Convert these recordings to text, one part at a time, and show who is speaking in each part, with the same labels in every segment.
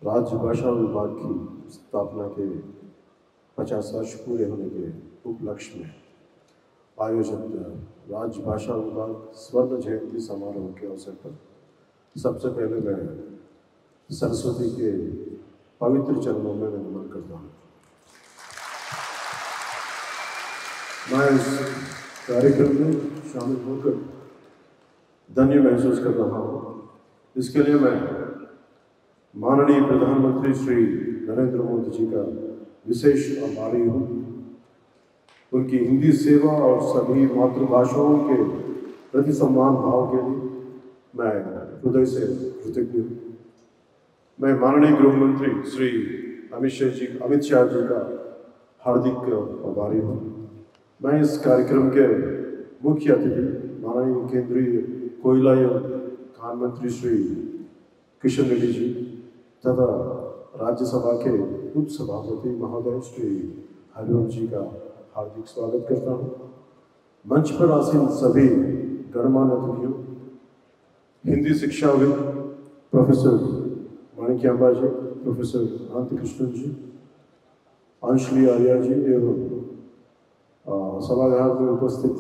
Speaker 1: राजभाषा विभाग की स्थापना के 50 वर्ष पूरे होने के उपलक्ष्य में आयोजित राजभाषा विभाग स्वर्ण जयंती समारोह के अवसर पर सबसे पहले मैं सरस्वती के पवित्र चरणों में नमन करता हूँ। मैं इस कार्यक्रम में शामिल होकर धन्य महसूस कर रहा हूँ। इसके लिए मैं माननीय प्रधानमंत्री श्री नरेंद्र मोदी जी का विशेष आभारी हूँ। उनकी हिंदी सेवा और सभी मातृभाषाओं के प्रति सम्मान भाव के लिए मैं हृदय से कृतज्ञ हूँ। मैं माननीय गृह मंत्री श्री अमित शाह जी का हार्दिक आभारी हूँ। मैं इस कार्यक्रम के मुख्य अतिथि माननीय केंद्रीय कोयला एवं खान मंत्री श्री किशन रेड्डी जी तथा राज्यसभा के उप सभापति महोदय श्री हरिवंश जी का हार्दिक स्वागत करता हूँ। मंच पर आसीन सभी गणमान्य अतिथियों, हिंदी शिक्षाविद प्रोफेसर माणिक्यांबा जी, प्रोफेसर अनंत कृष्णन जी, अंशली आर्या जी एवं सभागार में उपस्थित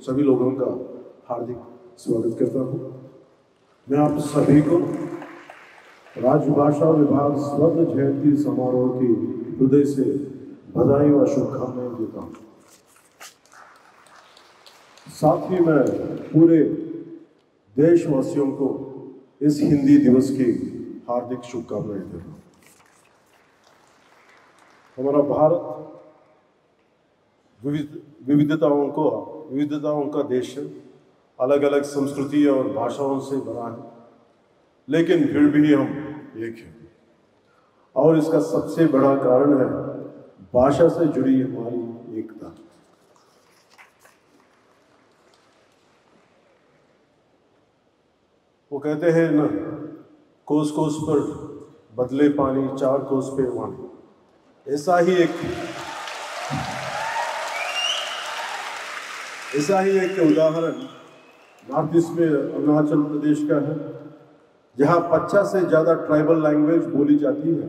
Speaker 1: सभी लोगों का हार्दिक स्वागत करता हूँ। मैं आप सभी को राजभाषा विभाग स्वर्ण जयंती समारोह की हृदय से बधाई व शुभकामनाएं देता हूँ। साथ ही मैं पूरे देशवासियों को इस हिंदी दिवस की हार्दिक शुभकामनाएं देता हूँ। हमारा भारत विविधताओं का देश है। अलग अलग संस्कृति और भाषाओं से भरा है, लेकिन फिर भी हम एक हैं। और इसका सबसे बड़ा कारण है भाषा से जुड़ी हमारी एकता। वो कहते हैं ना, कोस कोस पर बदले पानी, चार कोस पे वाणी। ऐसा ही एक उदाहरण नॉर्थ ईस्ट में अरुणाचल प्रदेश का है, जहाँ 50 से ज़्यादा ट्राइबल लैंग्वेज बोली जाती है,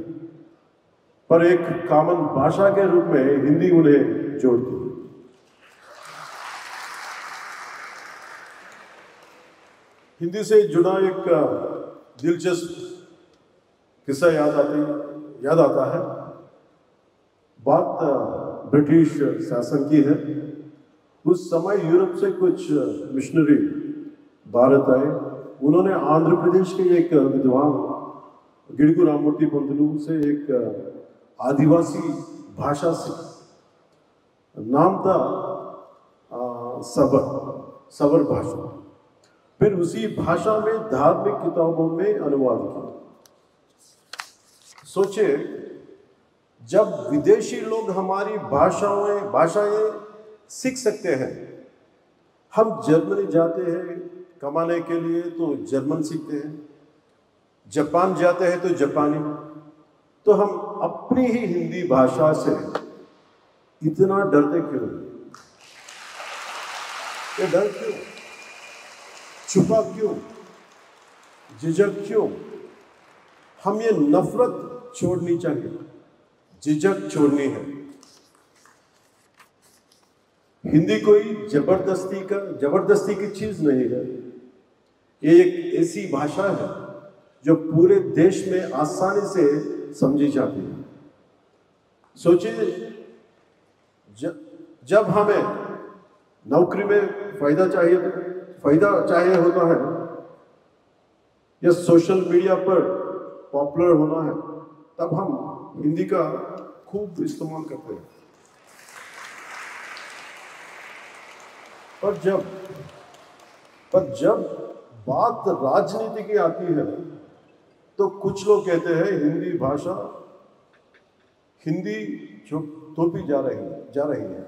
Speaker 1: पर एक कॉमन भाषा के रूप में हिंदी उन्हें जोड़ती है। हिंदी से जुड़ा एक दिलचस्प किस्सा याद आता है। बात ब्रिटिश शासन की है। उस समय यूरोप से कुछ मिशनरी भारत आए। उन्होंने आंध्र प्रदेश के एक विद्वान गिड़गु राममूर्ति पंतलू से एक आदिवासी भाषा सीखी। नाम था सबर भाषा। फिर उसी भाषा में धार्मिक किताबों में अनुवाद किया। सोचे, जब विदेशी लोग हमारी भाषाएं सीख सकते हैं, हम जर्मनी जाते हैं कमाने के लिए तो जर्मन सीखते हैं, जापान जाते हैं तो जापानी, तो हम अपनी ही हिंदी भाषा से इतना डरते क्यों? ये डर क्यों? छुपा क्यों? झिझक क्यों? हम ये नफरत छोड़नी चाहिए, झिझक छोड़नी है। हिंदी कोई जबरदस्ती की चीज नहीं है। ये एक ऐसी भाषा है जो पूरे देश में आसानी से समझी जाती है। सोचिए, जब हमें नौकरी में फायदा चाहिए होता है या सोशल मीडिया पर पॉपुलर होना है, तब हम हिंदी का खूब इस्तेमाल करते हैं। पर जब बात राजनीति की आती है तो कुछ लोग कहते हैं हिंदी जो थोपी जा रही है।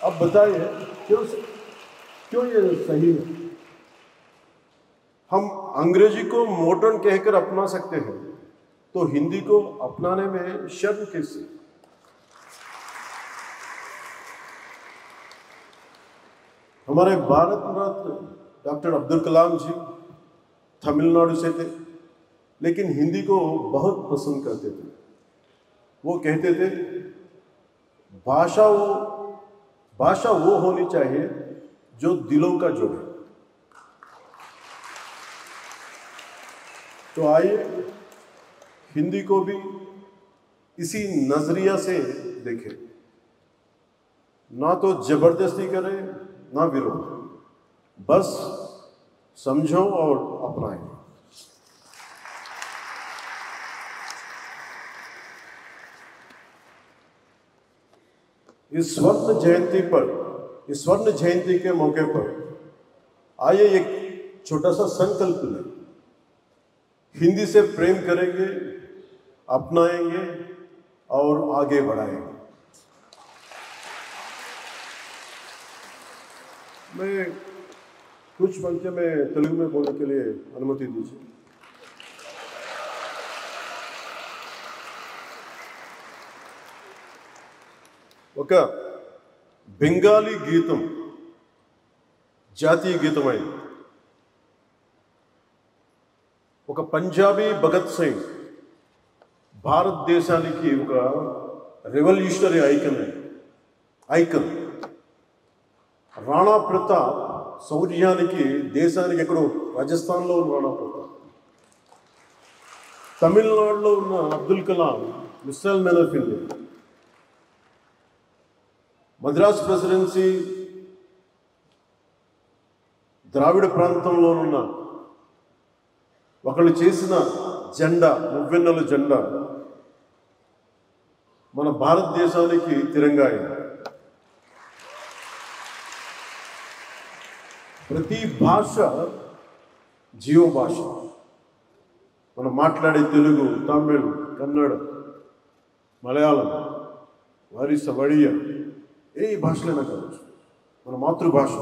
Speaker 1: अब बताइए क्यों ये सही है? हम अंग्रेजी को मॉडर्न कहकर अपना सकते हैं, तो हिंदी को अपनाने में शर्म कैसे? हमारे भारत रत्न डॉक्टर अब्दुल कलाम जी तमिलनाडु से थे। लेकिन हिंदी को बहुत पसंद करते थे। वो कहते थे भाषा वो होनी चाहिए जो दिलों का जोड़े। तो आइए हिंदी को भी इसी नजरिया से देखें, ना तो जबरदस्ती करें ना विरोध, बस समझो और अपनाएं। इस स्वर्ण जयंती के मौके पर आइए एक छोटा सा संकल्प लें। हिंदी से प्रेम करेंगे, अपनाएंगे और आगे बढ़ाएंगे। मैं कुछ पंक्तियां में तेलुगु में बोलने के लिए अनुमति दीजिए। ఒక బెంగాలీ గీతం జాతీయ గీతమైంది, ఒక పంజాబీ భగత్ సింగ్ భారతదేశానికి ఒక రెవల్యూషనరీ ఐకన్, రాణా ప్రతాప్ శౌర్యానికి దేశానికి ఎక్కడో రాజస్థాన్లో ఉన్న రాణా ప్రతాప్, తమిళనాడులో ఉన్న Abdul Kalam missile man of India, Madras presidency Dravida ప్రాంతంలో ఉన్న ఒకళ్ళు చేసిన జెండా, మువ్వెన్నెల జెండా మన భారతదేశానికి తిరంగా అయింది. ప్రతి భాష జీవ భాష. మనం మాట్లాడే తెలుగు, తమిళ్, కన్నడ, మలయాళం, ఒరిస్సా, ఒడియా, ఏ భాషలైనా కావచ్చు, మన మాతృభాష.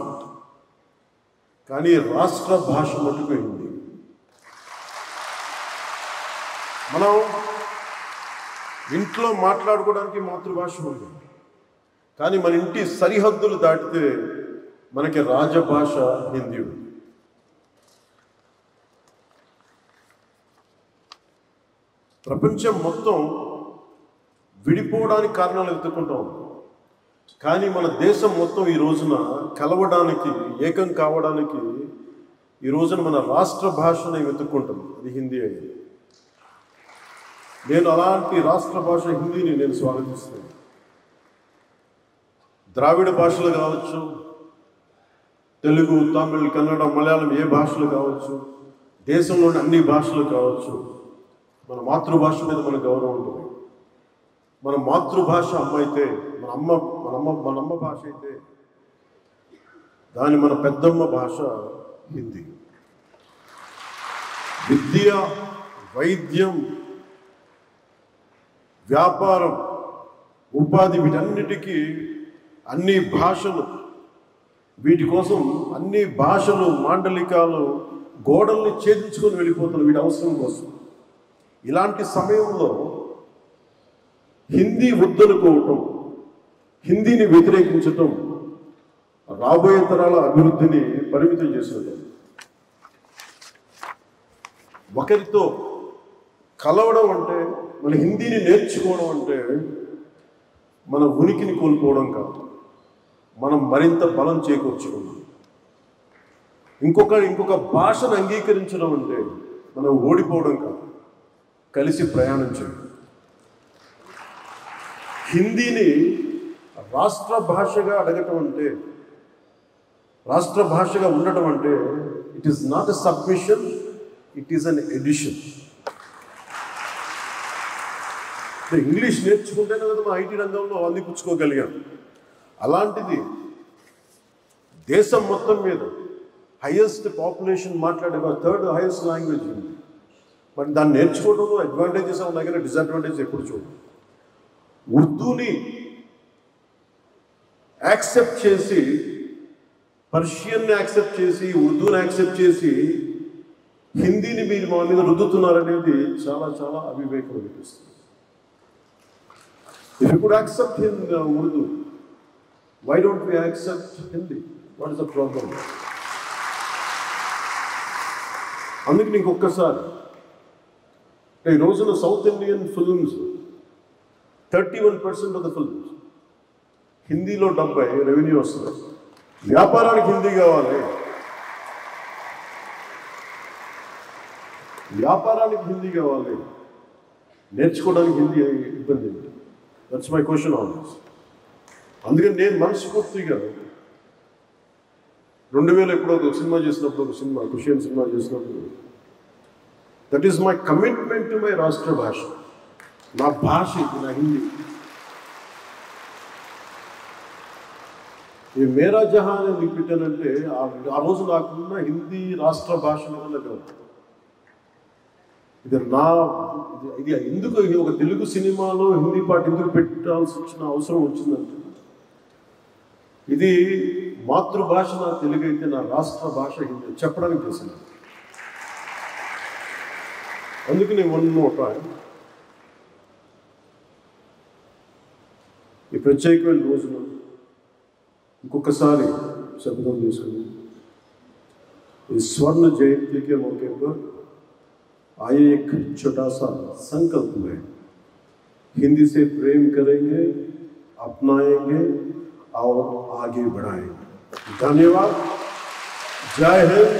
Speaker 1: కానీ రాష్ట్ర భాష మటుకు హిందీ. మనం ఇంట్లో మాట్లాడుకోవడానికి మాతృభాష ఉంది, కానీ మన ఇంటి సరిహద్దులు దాటితే మనకి రాజభాష హిందీ ఉంది. ప్రపంచం మొత్తం విడిపోవడానికి కారణాలు వెతుక్కుంటాం, కానీ మన దేశం మొత్తం ఈ రోజున కలవడానికి, ఏకం కావడానికి ఈ రోజున మన రాష్ట్ర భాషని వెతుక్కుంటాం. అది హిందీ అయ్యింది. నేను అలాంటి రాష్ట్ర భాష హిందీని నేను స్వాగతిస్తాను. ద్రావిడ భాషలు కావచ్చు, తెలుగు, తమిళ్, కన్నడ, మలయాళం, ఏ భాషలు కావచ్చు, దేశంలోని అన్ని భాషలు కావచ్చు, మన మాతృభాష మీద మన గౌరవం ఉంటుంది. మన మాతృభాష అమ్మ అయితే, మన అమ్మ భాష అయితే దాని మన పెద్దమ్మ భాష హిందీ. విద్య, వైద్యం, వ్యాపారం, ఉపాధి, వీటన్నిటికీ అన్ని భాషలు, వీటి కోసం అన్ని భాషలు, మాండలికాలు గోడల్ని ఛేదించుకొని వెళ్ళిపోతున్నారు వీటి అవసరం కోసం. ఇలాంటి సమయంలో హిందీ వద్దనుకోవటం, హిందీని వ్యతిరేకించటం రాబోయే తరాల అభివృద్ధిని పరిమితం చేసేది. ఒకరితో కలవడం అంటే, మన హిందీని నేర్చుకోవడం అంటే మన ఉనికిని కోల్పోవడం కాదు, మనం మరింత బలం చేకూర్చుకున్నాం. ఇంకొక భాషను అంగీకరించడం అంటే మనం ఓడిపోవడం కాదు, కలిసి ప్రయాణం చేయడం. హిందీని రాష్ట్ర భాషగా అడగటం అంటే, రాష్ట్ర భాషగా ఉండటం అంటే it is not a submission, it is an edition. English నేర్చుకుంటేనే కదా మన ఐటీ రంగంలో అందిపుచ్చుకోగలిగాం. అలాంటిది దేశం మొత్తం మీద హైయెస్ట్ పాపులేషన్ మాట్లాడే థర్డ్ హైయెస్ట్ లాంగ్వేజ్ ఉంది. మరి దాన్ని నేర్చుకోవడంలో అడ్వాంటేజెస్ ఉన్నాయి, కానీ డిసడ్వాంటేజ్ ఎప్పుడు చూడండి. ఉర్దూని యాక్సెప్ట్ చేసి, పర్షియన్ని యాక్సెప్ట్ చేసి, ఉర్దూని యాక్సెప్ట్ చేసి హిందీని మీరు మా మీద రుద్దుతున్నారనేది చాలా చాలా అవివేకం అనిపిస్తుంది. If you could accept Urdu, why don't we accept Hindi? What is the problem? అందుకు నీకు ఒక్కసారి ఈ రోజున south Indian films 31% of the films హిందీలో 70 రెవెన్యూ వస్తుంది. వ్యాపారానికి హిందీ కావాలి, వ్యాపారానికి హిందీ కావాలి, నేర్చుకోవడానికి హిందీ ఇబ్బంది. That's my question on this. అందుకని నేను మనస్ఫూర్తిగా 2000 ఎప్పుడో ఒక సినిమా చేసినప్పుడు, ఒక సినిమా కుషియన్ సినిమా చేసినప్పుడు, that is my commitment to my రాష్ట్ర భాష. నా భాష ఇది, నా హిందీ. ఈ మేరా జహాన్ ఎందుకు పెట్టానంటే ఆ రోజు నాకున్న హిందీ రాష్ట్ర భాష మీద కాదు. ఇది ఎందుకు ఒక తెలుగు సినిమాలో హిందీ పాట ఎందుకు పెట్టాల్సి వచ్చిన అవసరం వచ్చిందంటే, ఇది మాతృభాష నా తెలుగు అయితే నా రాష్ట్ర భాష హిందీ చెప్పడానికి చేసింది. అందుకని వన్ మోర్ టైం ఈ ప్రత్యేకమైన రోజున ఇంకొకసారి శపథం తీసుకుని इस स्वर्ण जयंती के मौके पर आइए एक छोटा सा संकल्प में हिंदी से प्रेम करेंगे, अपनाएंगे और आगे बढ़ाएंगे. धन्यवाद. जय हिंद,